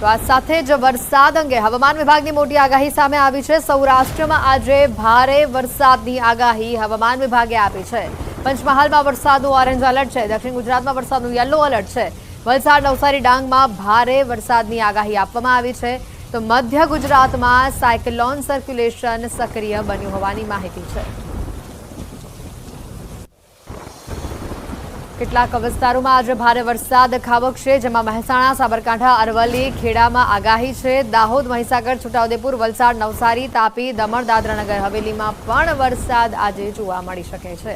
તો આ સાથે જ વરસાદ અંગે હવામાન વિભાગની મોટી આગાહી સામે આવી છે। સૌરાષ્ટ્રમાં આજે ભારે વરસાદની આગાહી હવામાન વિભાગે આપી છે। પંચમહાલમાં વરસાદનું ઓરેન્જ એલર્ટ છે, દક્ષિણ ગુજરાતમાં વરસાદનું યલો એલર્ટ છે। વલસાડ, નવસારી, ડાંગમાં ભારે વરસાદની આગાહી આપવામાં આવી છે। તો મધ્ય ગુજરાતમાં સાયક્લોન સર્ક્યુલેશન સક્રિય બન્યું હોવાની માહિતી છે। કેટલાક વિસ્તારોમાં આજે ભારે વરસાદ ખાબકશે, જેમાં મહેસાણા, સાબરકાંઠા, અરવલ્લી, ખેડામાં આગાહી છે। દાહોદ, મહીસાગર, છોટાઉદેપુર, વલસાડ, નવસારી, તાપી, દમણ, દાદરા નગર હવેલીમાં પણ વરસાદ આજે જોવા મળી શકે છે।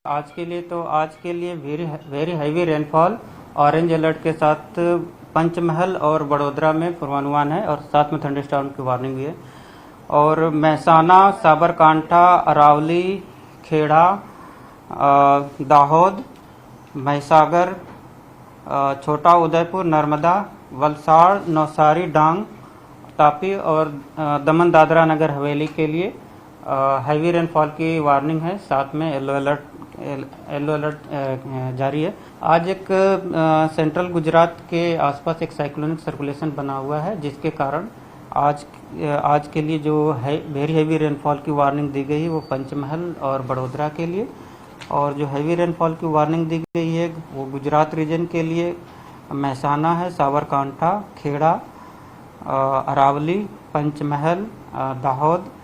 आज के लिए very heavy rainfall orange alert के साथ पंचमहल और बड़ोदरा में पूर्वानुमान है और साथ में थंडरस्टॉर्म की वार्निंग भी है। और महसाना, साबरकांठा, अरावली, खेड़ा, दाहोद, महीसागर, छोटा उदयपुर, नर्मदा, वलसाड़, नवसारी, डांग, तापी और दमन, दादरा नगर हवेली के लिए हैवी रेनफॉल की वार्निंग है। साथ में येलो अलर्ट जारी है। आज एक सेंट्रल गुजरात के आसपास एक साइक्लोनिक सर्कुलेशन बना हुआ है, जिसके कारण आज के लिए जो है वेरी हैवी रेनफॉल की वार्निंग दी गई है वो पंचमहल और बड़ोदरा के लिए। और जो हैवी रेनफॉल की वार्निंग दी गई है वो गुजरात रीजन के लिए महसाना है, साबरकांठा, खेड़ा, अरावली, पंचमहल, दाहोद,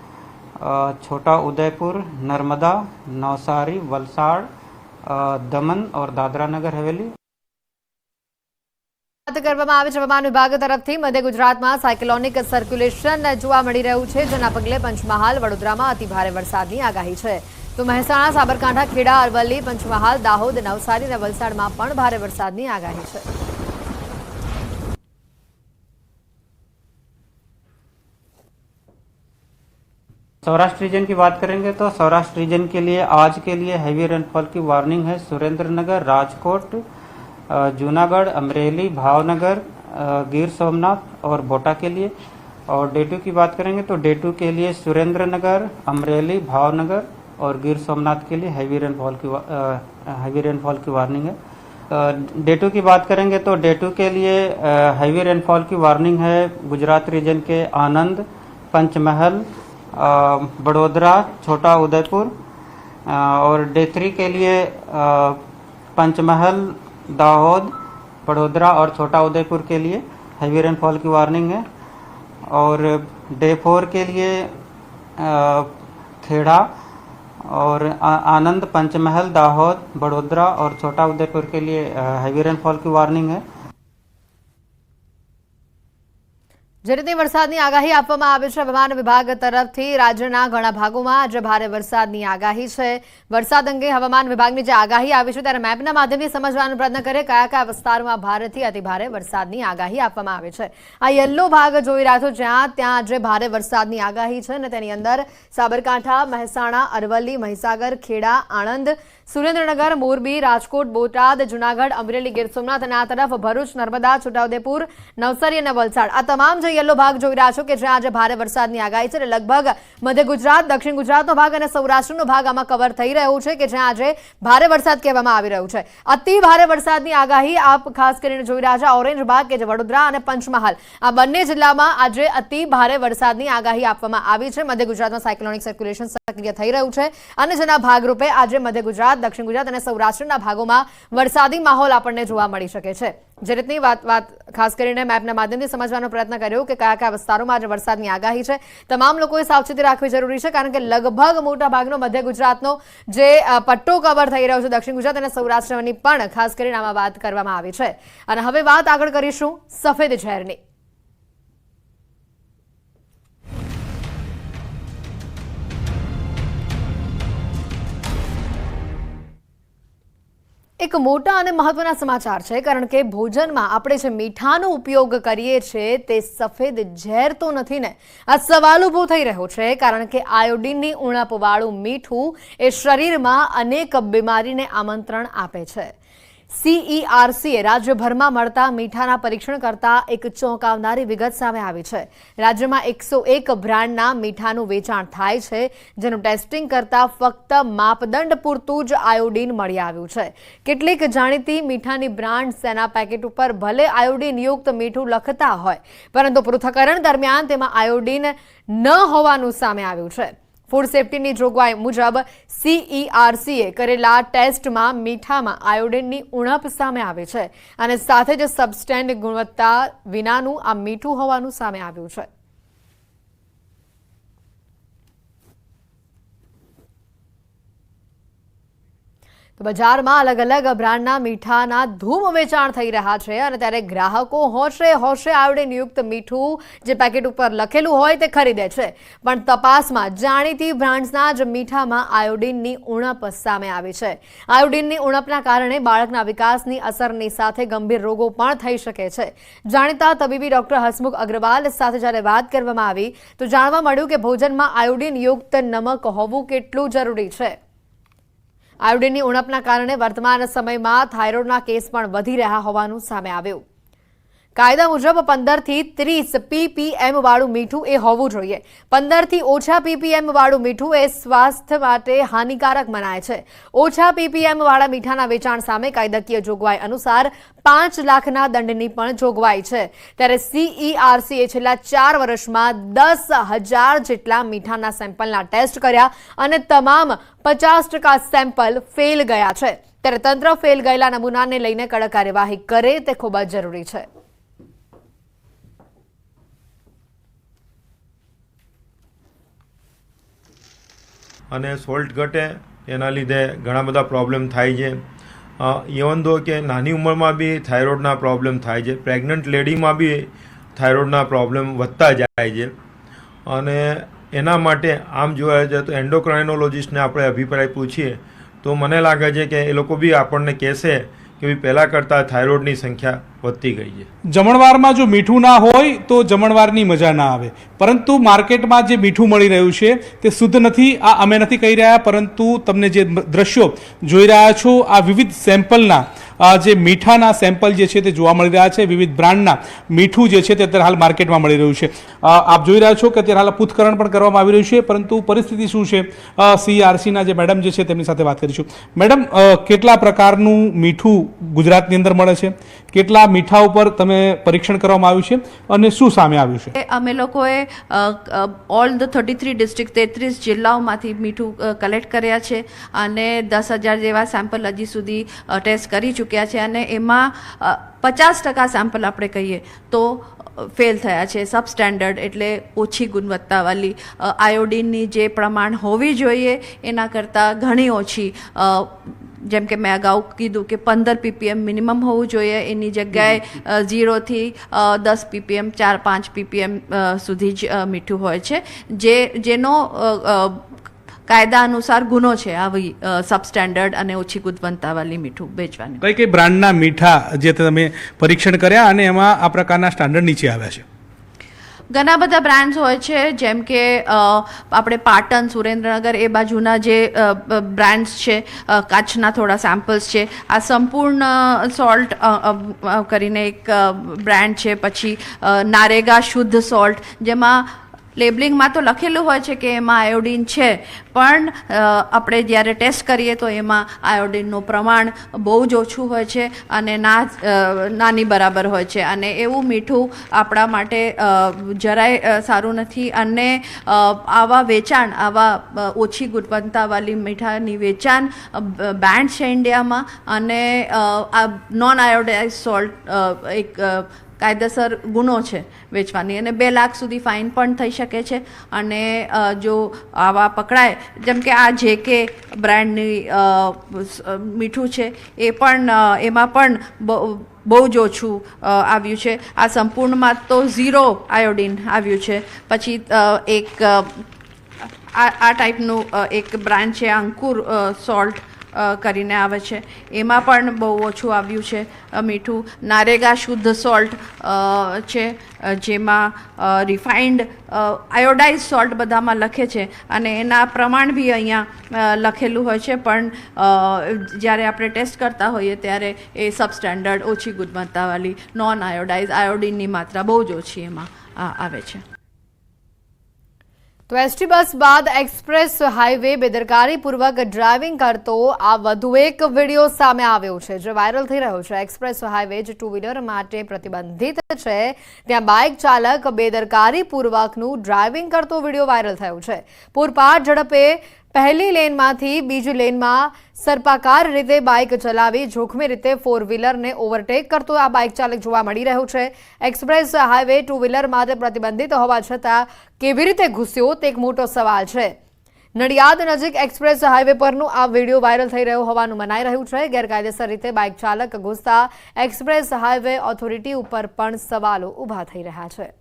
छोटा उदयपुर, नर्मदा, नवसारी, वलसाड़, दमन और दादरा नगर हवेली। વાત કરવામાં આવે છે હવામાન વિભાગ તરફથી મધ્ય ગુજરાતમાં સાયક્લોનિક સર્ક્યુલેશન જોવા મળી રહ્યું છે, જેના પગલે પંચમહાલ, વડોદરામાં અતિભારે વરસાદની આગાહી છે। તો મહેસાણા, સાબરકાંઠા, ખેડા, અરવલ્લી, પંચમહાલ, દાહોદ, નવસારી અને વલસાડમાં પણ ભારે વરસાદની આગાહી છે। सौराष्ट्र रीजन की बात करेंगे तो सौराष्ट्र रीजन के लिए आज के लिए हैवी रेनफॉल की वार्निंग है। सुरेंद्रनगर, राजकोट, जूनागढ़, अमरेली, भावनगर, गिर सोमनाथ और बोटा के लिए। और डे 2 की बात करेंगे तो डे 2 के लिए सुरेंद्रनगर, अमरेली, भावनगर और गिर सोमनाथ के लिए हैवी रेनफॉल की वार्निंग है। डे 2 की बात करेंगे तो डे 2 के लिए हैवी रेनफॉल की वार्निंग है गुजरात रीजन के आनंद, पंचमहल, बड़ोदरा, छोटा उदयपुर। और डे 3 के लिए पंचमहल, दाहोद, बड़ोदरा और छोटा उदयपुर के लिए हैवी रेनफॉल की वार्निंग है। और डे 4 के लिए खेड़ा और आनंद, पंचमहल, दाहोद, बड़ोदरा और छोटा उदयपुर के लिए हैवी रेनफॉल की वार्निंग है। જે રીતે વરસાદની આગાહી આપવામાં આવી છે હવામાન વિભાગ તરફથી રાજ્યના ઘણા ભાગોમાં આજે ભારે વરસાદની આગાહી છે। વરસાદ અંગે હવામાન વિભાગની જે આગાહી આવી છે ત્યારે મેપના માધ્યમથી સમજવાનો પ્રયત્ન કરે કયા કયા વિસ્તારોમાં ભારેથી અતિભારે વરસાદની આગાહી આપવામાં આવી છે। આ યલો ભાગ જોઈ રહ્યા છો, ત્યાં આજે ભારે વરસાદની આગાહી છે અને તેની અંદર સાબરકાંઠા, મહેસાણા, અરવલ્લી, મહીસાગર, ખેડા, આણંદ, સુરેન્દ્રનગર, મોરબી, રાજકોટ, બોટાદ, જૂનાગઢ, અમરેલી, ગીર સોમનાથ અને આ તરફ ભરૂચ, નર્મદા, છોટાઉદેપુર, નવસારી અને વલસાડ આ તમામ જે યલો ભાગ જોઈ રહ્યા છો કે જ્યાં આજે ભારે વરસાદની આગાહી છે। લગભગ મધ્ય ગુજરાત, દક્ષિણ ગુજરાતનો ભાગ અને સૌરાષ્ટ્રનો ભાગ આમાં કવર થઈ રહ્યું છે કે જ્યાં આજે ભારે વરસાદ કહેવામાં આવી રહ્યું છે। અતિ ભારે વરસાદની આગાહી આપ ખાસ કરીને જોઈ રહ્યા છો ઓરેન્જ ભાગ કે જે વડોદરા અને પંચમહાલ આ બંને જિલ્લામાં આજે અતિ ભારે વરસાદની આગાહી આપવામાં આવી છે। મધ્ય ગુજરાતમાં સાયક્લોનિક સર્ક્યુલેશન સક્રિય થઈ રહ્યું છે અને જેના ભાગરૂપે આજે મધ્ય ગુજરાત, દક્ષિણ ગુજરાત અને સૌરાષ્ટ્રના ભાગોમાં વરસાદી માહોલ આપણને જોવા મળી શકે છે। જે રીતની વાત ખાસ કરીને મેપના માધ્યમથી સમજવાનો પ્રયત્ન કર્યો કે કયા કયા વિસ્તારોમાં આજે વરસાદની આગાહી છે। તમામ લોકોએ સાવચેતી રાખવી જરૂરી છે, કારણ કે લગભગ મોટા ભાગનો મધ્ય ગુજરાતનો જે પટ્ટો કવર થઈ રહ્યો છે, દક્ષિણ ગુજરાત અને સૌરાષ્ટ્રની પણ ખાસ કરીને આમાં વાત કરવામાં આવી છે। અને હવે વાત આગળ કરીશું સફેદ ઝેરની। એક મોટા અને મહત્વના સમાચાર છે, કારણ કે ભોજનમાં આપણે જે મીઠાનો ઉપયોગ કરીએ છીએ તે સફેદ ઝેર તો નથી ને? આ સવાલ ઊભો થઈ રહ્યો છે, કારણ કે આયોડિનની ઉણપવાળું મીઠું એ શરીરમાં અનેક બીમારીને આમંત્રણ આપે છે। CERCએ રાજ્યભરમાં મળતા મીઠાના પરીક્ષણ કરતા એક ચોંકાવનારી વિગત સામે આવી છે. રાજ્યમાં 101 બ્રાન્ડના મીઠાનું વેચાણ થાય છે, જેનું ટેસ્ટિંગ કરતા ફક્ત માપદંડ પૂરતું જ આયોડીન મળી આવ્યું છે. કેટલીક જાણીતી મીઠાની બ્રાન્ડ તેના પેકેટ ઉપર ભલે આયોડીન યુક્ત મીઠું લખતા હોય, પરંતુ પૃથ્થકરણ દરમિયાન તેમાં આયોડીન ન હોવાનું સામે આવ્યું છે. ફૂડ સેફ્ટીની જોગવાઈ મુજબ CERCએ કરેલા ટેસ્ટમાં મીઠામાં આયોડીનની ઉણપ સામે આવી છે અને સાથે જ સબસ્ટેન્ડ ગુણવત્તા વિનાનું આ મીઠું હોવાનું સામે આવ્યું છે. તો બજારમાં અલગ અલગ બ્રાન્ડના મીઠાના ધૂમ વેચાણ થઈ રહ્યા છે અને ત્યારે ગ્રાહકો હોશે આયોડીનયુક્ત મીઠું જે પેકેટ ઉપર લખેલું હોય તે ખરીદે છે, પણ તપાસમાં જાણીતી બ્રાન્ડ્સના જ મીઠામાં આયોડીનની ઉણપ સામે આવી છે. આયોડીનની ઉણપના કારણે બાળકના વિકાસની અસરની સાથે ગંભીર રોગો પણ થઈ શકે છે. જાણીતા તબીબી ડોક્ટર હસમુખ અગ્રવાલ સાથે જ્યારે વાત કરવામાં આવી તો જાણવા મળ્યું કે ભોજનમાં આયોડીનયુક્ત નમક હોવું કેટલું જરૂરી છે. આયોડીનની ઉણપના કારણે વર્તમાન સમયમાં થાઇરોઇડના કેસ પણ વધી રહ્યા હોવાનું સામે આવ્યું. કાયદા મુજબ 15 થી 30 ppm વાળું મીઠું એ હોવું જોઈએ. 15 થી ઓછા ppm વાળું મીઠું એ સ્વાસ્થ્ય માટે હાનિકારક મનાય છે. ઓછા ppm વાળા મીઠાના વેચાણ સામે કાયદાકીય જોગવાઈ અનુસાર 5 લાખના દંડની પણ જોગવાઈ છે. ત્યારે CERCએ છેલ્લા 4 વર્ષમાં 10,000 જેટલા મીઠાના સેમ્પલના ટેસ્ટ કર્યા અને તમામ 50% સેમ્પલ ફેલ ગયા છે. ત્યારે તંત્ર ફેલ ગયેલા નમૂનાને લઈને કડક કાર્યવાહી કરે તે ખૂબ જ જરૂરી છે. અને સોલ્ટ ઘટે એના લીધે ઘણા બધા પ્રોબ્લેમ થાય છે. ઇવન ધો કે નાની ઉંમરમાં બી થાઇરોઇડના પ્રોબ્લેમ થાય છે, પ્રેગ્નન્ટ લેડીમાં બી થાઇરોઇડના પ્રોબ્લેમ વધતા જાય છે. અને એના માટે આમ જોવા જાય તો એન્ડોક્રાઇનોલોજિસ્ટને આપણે અભિપ્રાય પૂછીએ તો મને લાગે છે કે એ લોકો બી આપણને કહેશે કે ભાઈ પહેલાં કરતાં થાઇરોઇડની સંખ્યા વધતી ગઈ છે. જમણવારમાં જો મીઠું ના હોય તો જમણવારની મજા ના આવે, પરંતુ માર્કેટમાં જે મીઠું મળી રહ્યું છે તે શુદ્ધ નથી. આ અમે નથી કહી રહ્યા, પરંતુ તમને જે દ્રશ્યો જોઈ રહ્યા છો આ વિવિધ સેમ્પલના જે મીઠાના સેમ્પલ જે છે તે જોવા મળી રહ્યા છે. વિવિધ બ્રાન્ડના મીઠું જે છે તે અત્યારે હાલ માર્કેટમાં મળી રહ્યું છે. આપ જોઈ રહ્યા છો કે અત્યારે હાલ પૃથ્થકરણ પણ કરવામાં આવી રહ્યું છે, પરંતુ પરિસ્થિતિ શું છે CERCના જે મેડમ જે છે તેમની સાથે વાત કરીશું. મેડમ, કેટલા પ્રકારનું મીઠું ગુજરાતની અંદર મળે છે, કેટલા મીઠા ઉપર તમે પરીક્ષણ કરવામાં આવ્યું છે અને શું સામે આવ્યું છે? અમે લોકોએ ઓલ ધ 33 ડિસ્ટ્રિક્ટ 33 જિલ્લાઓમાંથી મીઠું કલેક્ટ કર્યા છે અને 10,000 જેવા સેમ્પલ હજી સુધી ટેસ્ટ કરી ચૂક્યા છે અને એમાં 50% સેમ્પલ આપણે કહીએ તો ફેલ થયા છે. સબસ્ટેન્ડર્ડ એટલે ઓછી ગુણવત્તાવાળી આયોડીનની જે પ્રમાણ હોવી જોઈએ એના કરતાં ઘણી ઓછી. જેમ કે મેં અગાઉ કીધું કે 15 ppm મિનિમમ હોવું જોઈએ, એની જગ્યાએ 0 થી 10 ppm 4-5 ppm સુધી જ મીઠું હોય છે, જેનો કાયદા અનુસાર ગુનો છે આવી સબસ્ટેન્ડર્ડ અને ઓછી ગુણવત્તાવાળી મીઠું વેચવાની. કઈ કઈ બ્રાન્ડના મીઠા જે તમે પરીક્ષણ કર્યા અને એમાં આ પ્રકારના સ્ટાન્ડર્ડ નીચે આવ્યા છે? ઘણા બધા બ્રાન્ડ્સ હોય છે, જેમ કે આપણે પાટણ, સુરેન્દ્રનગર એ બાજુના જે બ્રાન્ડ્સ છે, કચ્છના થોડા સેમ્પલ્સ છે. આ સંપૂર્ણ સોલ્ટ કરીને એક બ્રાન્ડ છે. પછી નારેગા શુદ્ધ સોલ્ટ, જેમાં લેબલિંગમાં તો લખેલું હોય છે કે એમાં આયોડીન છે, પણ આપણે જ્યારે ટેસ્ટ કરીએ તો એમાં આયોડીનનું પ્રમાણ બહુ જ ઓછું હોય છે અને નાની બરાબર હોય છે. અને એવું મીઠું આપણા માટે જરાય સારું નથી. અને આવા વેચાણ, આવા ઓછી ગુણવત્તાવાળી મીઠાની વેચાણ બેન્ડ છે ઇન્ડિયામાં. અને આ નોન આયોડાઇઝ સોલ્ટ એક કાયદેસર ગુનો છે વેચવાની, અને 2 લાખ સુધી ફાઇન પણ થઈ શકે છે. અને જો આવા પકડાય, જેમ કે આ JK બ્રાન્ડની મીઠું છે, એ પણ એમાં પણ બહુ જ ઓછું આવ્યું છે. આ સંપૂર્ણમાં તો 0 આયોડીન આવ્યું છે. પછી એક આ ટાઈપનું એક બ્રાન્ડ છે અંકુર સોલ્ટ, કરીને આવે છે, એમાં પણ બહુ ઓછું આવ્યું છે મીઠું. નારેગા શુદ્ધ સોલ્ટ છે, જેમાં રિફાઇન્ડ આયોડાઇઝ સોલ્ટ બધામાં લખે છે અને એના પ્રમાણ બી અહીંયા લખેલું હોય છે, પણ જ્યારે આપણે ટેસ્ટ કરતા હોઈએ ત્યારે એ સબસ્ટેન્ડર્ડ ઓછી ગુણવત્તાવાળી નોન આયોડાઇઝ આયોડિનની માત્રા બહુ જ ઓછી એમાં આવે છે. તો એસટી બસ બાદ એક્સપ્રેસ હાઈવે બેદરકારીપૂર્વક ડ્રાઇવિંગ કરતો આ વધુ એક વિડીયો સામે આવ્યો છે, જે વાયરલ થઈ રહ્યો છે. એક્સપ્રેસ હાઈવે જે ટુ વ્હીલર માટે પ્રતિબંધિત છે, ત્યાં બાઇક ચાલક બેદરકારીપૂર્વકનું ડ્રાઇવિંગ કરતો વિડીયો વાયરલ થયો છે. પૂરપાટ ઝડપે પહેલી લેનમાંથી બીજી લેનમાં સર્પાકાર રીતે બાઇક ચલાવી જોખમી રીતે ફોર વ્હીલરને ઓવરટેક કરતો આ બાઇક ચાલક જોવા મળી રહ્યો છે. એક્સપ્રેસ હાઈવે ટુ વ્હીલર માટે પ્રતિબંધિત હોવા છતાં કેવી રીતે ઘૂસ્યો તે એક મોટો સવાલ છે. નડિયાદ નજીક એક્સપ્રેસ હાઈવે પરનું આ વિડીયો વાયરલ થઈ રહ્યો હોવાનું મનાઈ રહ્યું છે. ગેરકાયદેસર રીતે બાઇક ચાલક ઘૂસતા એક્સપ્રેસ હાઈવે ઓથોરિટી ઉપર પણ સવાલો ઊભા થઈ રહ્યા છે.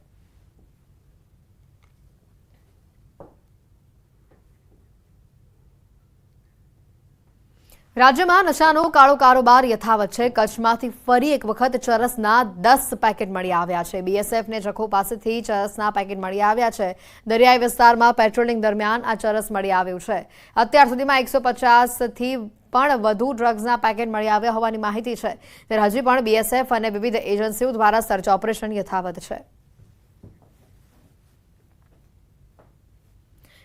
રાજ્યમાં નશાનો કાળો કારોબાર યથાવત છે. કચ્છમાંથી ફરી એક વખત ચરસના 10 પેકેટ મળી આવ્યા છે. બીએસએફને જખો પાસેથી ચરસના પેકેટ મળી આવ્યા છે. દરિયાઈ વિસ્તારમાં પેટ્રોલિંગ દરમિયાન આ ચરસ મળી આવ્યું છે. અત્યાર સુધીમાં 150થી પણ વધુ ડ્રગ્સના પેકેટ મળી આવ્યા હોવાની માહિતી છે. ત્યારે હજી પણ બીએસએફ અને વિવિધ એજન્સીઓ દ્વારા સર્ચ ઓપરેશન યથાવત છે.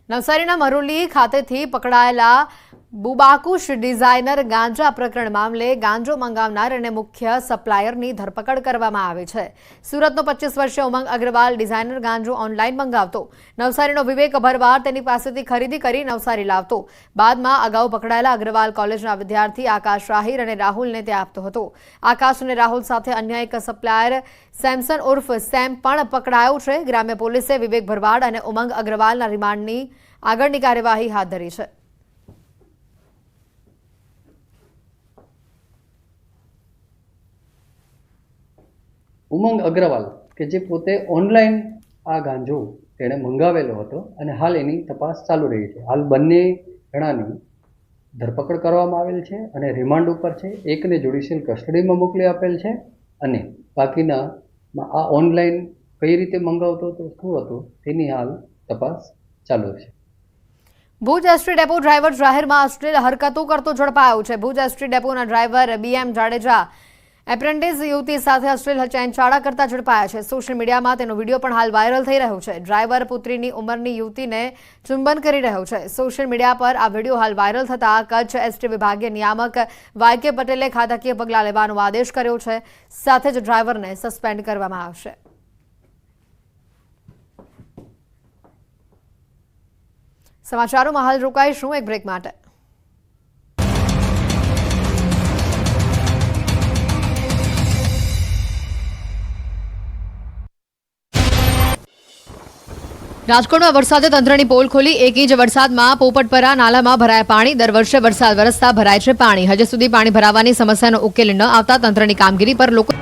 નવસારીના મરોલી ખાતેથી પકડાયેલા બુબાકુશ ડિઝાઇનર ગાંજા પ્રકરણ મામલે ગાંજો મંગાવનાર અને મુખ્ય સપ્લાયરની ધરપકડ કરવામાં આવી છે. સુરતનો 25 વર્ષીય ઉમંગ અગ્રવાલ ડિઝાઇનર ગાંજો ઓનલાઈન મંગાવતો. નવસારીનો વિવેક ભરવાડ તેની પાસેથી ખરીદી કરી નવસારી લાવતો. બાદમાં અગાઉ પકડાયેલા અગ્રવાલ કોલેજના વિદ્યાર્થી આકાશ રાહીર અને રાહુલને તે આપતો હતો. આકાશ અને રાહુલ સાથે અન્ય એક સપ્લાયર સેમસન ઉર્ફ સેમ પણ પકડાયો છે. ગ્રામ્ય પોલીસે વિવેક ભરવાડ અને ઉમંગ અગ્રવાલના રિમાન્ડની આગળની કાર્યવાહી હાથ ધરી છે. ઉમંગ અગ્રવાલ કે જે પોતે ઓનલાઈન આ ગાંજો તેણે મંગાવેલો હતો અને હાલ એની તપાસ ચાલુ રહી છે. હાલ બંને જણાની ધરપકડ કરવામાં આવેલ છે અને રિમાન્ડ ઉપર છે. એકને જ્યુડિશિયલ કસ્ટડીમાં મોકલી આપેલ છે અને બાકીના આ ઓનલાઈન કઈ રીતે મંગાવતો હતો, શું હતું તેની હાલ તપાસ ચાલુ છે. ભુજ એસટી ડેપો ડ્રાઈવર જાહેરમાં અશ્લીલ હરકતો કરતો ઝડપાયો છે. ભુજ એસટી ડેપોના ડ્રાઈવર બીએમ જાડેજા એપ્રેન્ટિસ યુવતી સાથે અશ્લીલ ચેનચાળા કરતા ઝડપાયા છે. સોશિયલ મીડિયામાં તેનો વિડીયો પણ હાલ વાયરલ થઈ રહ્યો છે. ડ્રાઈવર પુત્રીની ઉંમરની યુવતીને ચુંબન કરી રહ્યો છે. સોશિયલ મીડિયા પર આ વિડીયો હાલ વાયરલ થતા કચ્છ એસટી વિભાગીય નિયામક વાયકે પટેલે ખાતાકીય પગલાં લેવાનો આદેશ કર્યો છે. સાથે જ ડ્રાઈવરને સસ્પેન્ડ કરવામાં આવશે. સમાચારોમાં હાલ રોકાઈશું એક બ્રેક માટે. રાજકોટમાં વરસાદે તંત્રની પોલ ખોલી. 1 ઇંચ વરસાદમાં પોપટપરા નાલામાં ભરાયા પાણી. દર વર્ષે વરસાદ વરસતા ભરાય છે પાણી. હજી સુધી પાણી ભરાવાની સમસ્યાનો ઉકેલ ન આવતા તંત્રની કામગીરી પર લોકો.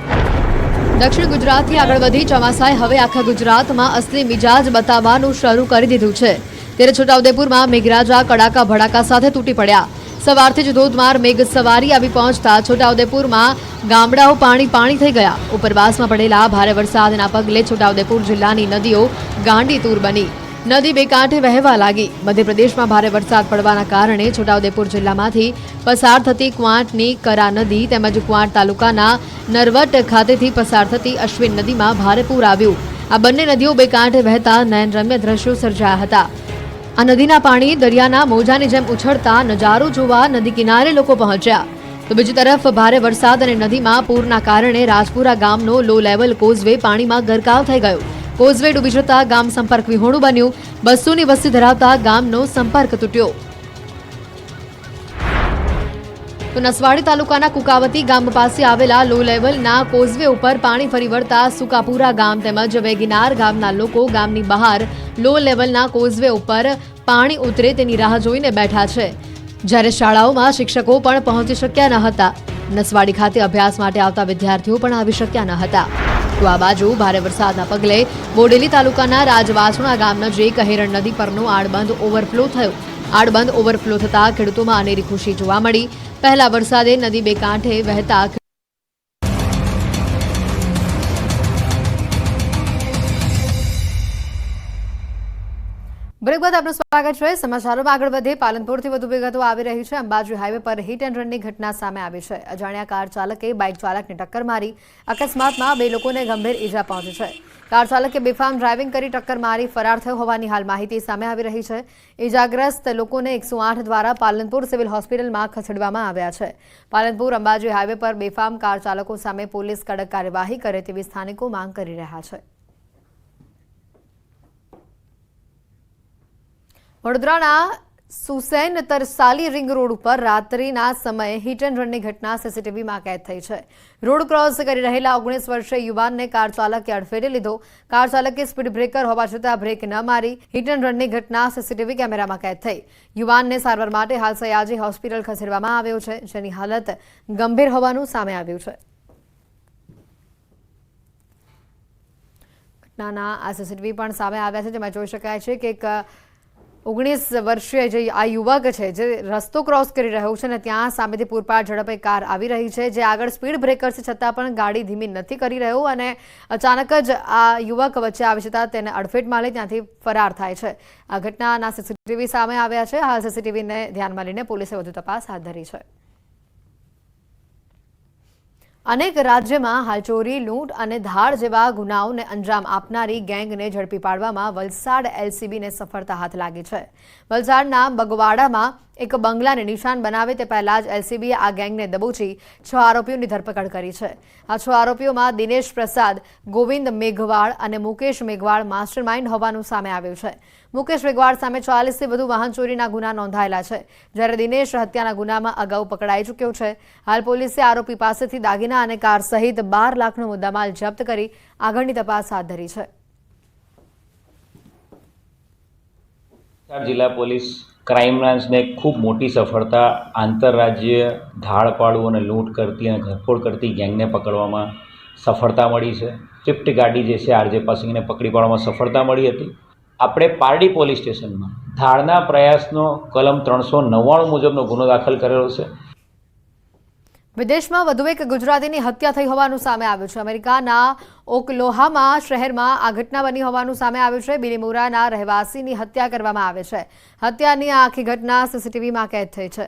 દક્ષિણ ગુજરાતથી આગળ વધી ચોમાસાએ હવે આખા ગુજરાતમાં અસલી મિજાજ બતાવવાનું શરૂ કરી દીધું છે. ત્યારે છોટાઉદેપુરમાં મેઘરાજા કડાકા ભડાકા સાથે તૂટી પડ્યા. સવારથી જ ધોધમાર મેઘ સવારી આવી પહોંચતા છોટાઉદેપુરમાં ગામડાઓ પાણી થઈ ગયા. ઉપરવાસમાં પડેલા ભારે વરસાદના પગલે છોટાઉદેપુર જિલ્લાની નદીઓ ગાંડીતુર બની. નદી બે કાંઠે વહેવા લાગી. મધ્યપ્રદેશમાં ભારે વરસાદ પડવાના કારણે છોટાઉદેપુર જિલ્લામાંથી પસાર થતી ક્વાંટની કરા નદી તેમજ ક્વાંટ તાલુકાના નરવટ ખાતેથી પસાર થતી અશ્વિન નદીમાં ભારે પૂર આવ્યું. આ બંને નદીઓ બે કાંઠે વહેતા નયનરમ્ય દ્રશ્યો સર્જાયા હતા. આ નદીના પાણી દરિયાના મોજાની જેમ ઉછળતા નજારો જોવા નદી કિનારે લોકો પહોંચ્યા. તો બીજી તરફ ભારે વરસાદ અને નદીમાં પૂરના કારણે રાજપુરા ગામનો લો લેવલ કોઝવે પાણીમાં ગરકાવ થઈ ગયો. કોઝવે ડૂબી જતા ગામ સંપર્ક વિહોણું બન્યું. 200ની વસ્તી ધરાવતા ગામનો સંપર્ક તૂટ્યો. તો નસવાડી તાલુકાના કુકાવતી ગામ પાસે આવેલા લો લેવલના કોઝવે ઉપર પાણી ફરી વળતા સુકાપુરા ગામ તેમજ વેગીનાર ગામના લોકો ગામની બહાર લો લેવલના કોઝવે ઉપર પાણી ઉતરે તેની રાહ જોઈને બેઠા છે. જ્યારે શાળાઓમાં શિક્ષકો પણ પહોંચી શક્યા ન હતા. નસવાડી ખાતે અભ્યાસ માટે આવતા વિદ્યાર્થીઓ પણ આવી શક્યા ન હતા. તો આ બાજુ ભારે વરસાદના પગલે બોડેલી તાલુકાના રાજવાસણા ગામ નજીક હેરણ નદી પરનો આડબંધ ઓવરફ્લો થયો. આડબંધ ઓવરફ્લો થતાં ખેડૂતોમાં અનેરી ખુશી જોવા મળી. પહેલા વરસાદે નદી બે કાંઠે વહેતા બ્રેક બાદ આપનું સ્વાગત છે. સમાચારોમાં આગળ વધે. પાલનપુરથી વધુ વિગતો આવી રહી છે. અંબાજી હાઈવે પર હિટ એન્ડ રનની ઘટના સામે આવી છે. અજાણ્યા કાર ચાલકે બાઇક ચાલકને ટક્કર મારી. અકસ્માતમાં 2 લોકોને ગંભીર ઈજા પહોંચી છે. કાર ચાલકે બેફામ ડ્રાઇવિંગ કરી ટક્કર મારી ફરાર થયો હોવાની હાલ માહિતી સામે આવી રહી છે. ઈજાગ્રસ્ત લોકોને 108 દ્વારા પાલનપુર સિવિલ હોસ્પિટલમાં ખસેડવામાં આવ્યા છે. પાલનપુર અંબાજી હાઈવે પર બેફામ કાર ચાલકો સામે પોલીસ કડક કાર્યવાહી કરે તેવી સ્થાનિકો માંગ કરી રહ્યા છે. વડોદરાના સુસૈન તરસાલી રિંગ રોડ ઉપર રાત્રિના સમયે હિટ એન્ડ રનની ઘટના સીસીટીવીમાં કેદ થઈ છે. રોડ ક્રોસ કરી રહેલા 19 વર્ષીય યુવાનને કાર ચાલકે અડફેટે લીધો. કાર ચાલકે સ્પીડ બ્રેકર હોવા છતાં બ્રેક ન મારી હિટ એન્ડ રનની ઘટના સીસીટીવી કેમેરામાં કેદ થઈ. યુવાનને સારવાર માટે હાલ સયાજી હોસ્પિટલ ખસેડવામાં આવ્યો છે, જેની હાલત ગંભીર હોવાનું સામે આવ્યું છે. ઘટનાના આ સીસીટીવી પણ સામે આવ્યા છે, જેમાં જોઈ શકાય છે કે એક 19 વર્ષીય જે આ યુવક છે જે રસ્તો ક્રોસ કરી રહ્યો છે ને ત્યાં સામેથી પૂરપાટ ઝડપે કાર આવી રહી છે, જે આગળ સ્પીડ બ્રેકર છે છતાં પણ ગાડી ધીમી નથી કરી રહ્યો અને અચાનક જ આ યુવક વચ્ચે આવી જતાં તેને અડફેટમાં લઈ ત્યાંથી ફરાર થાય છે. આ ઘટનાના સીસીટીવી સામે આવ્યા છે. હાલ સીસીટીવીને ધ્યાનમાં લઈને પોલીસે વધુ તપાસ હાથ ધરી છે. અનેક રાજ્યમાં હાલ ચોરી, લૂંટ અને ધાડ જેવા ગુનાઓને અંજામ આપનારી ગેંગને ઝડપી પાડવામાં વલસાડ એલસીબીને સફળતા હાથ લાગી છે. વલસાડના બગવાડામાં એક બંગલાને નિશાન બનાવે તે પહેલા જ એલસીબીએ આ ગેંગને દબોચી 6 આરોપીઓની ધરપકડ કરી છે. આ 6 આરોપીઓમાં દિનેશ પ્રસાદ, ગોવિંદ મેઘવાળ અને મુકેશ મેઘવાળ માસ્ટરમાઇન્ડ હોવાનું સામે આવ્યું છે. મુકેશ મેઘવાળ સામે 40થી વધુ વાહન ચોરીના ગુના નોંધાયેલા છે, જ્યારે દિનેશ હત્યાના ગુનામાં અગાઉ પકડાઈ ચૂક્યો છે. હાલ પોલીસે આરોપી પાસેથી દાગીના અને કાર સહિત 12 લાખનો મુદ્દામાલ જપ્ત કરી આગળની તપાસ હાથ ધરી છે. જિલ્લા પોલીસ ક્રાઇમ બ્રાન્ચને ખૂબ મોટી સફળતા આંતરરાજ્ય ધાડપાડું અને લૂંટ કરતી અને ઘરફોડ કરતી ગેંગને પકડવામાં સફળતા મળી છે. સ્વિફ્ટ ગાડી જે છે આરજે પાસિંગને પકડી પાડવામાં સફળતા મળી હતી. આપણે પારડી પોલીસ સ્ટેશનમાં ધાડના પ્રયાસનો કલમ 399 મુજબનો ગુનો દાખલ કરેલો છે. વિદેશમાં વધુ એક ગુજરાતીની હત્યા થઈ હોવાનું સામે આવ્યું છે. અમેરિકાના ઓકલોહામા શહેરમાં આ ઘટના બની હોવાનું સામે આવ્યું છે. બિલીમોરાના રહેવાસીની હત્યા કરવામાં આવે છે. હત્યાની આ આખી ઘટના સીસીટીવીમાં કેદ થઈ છે.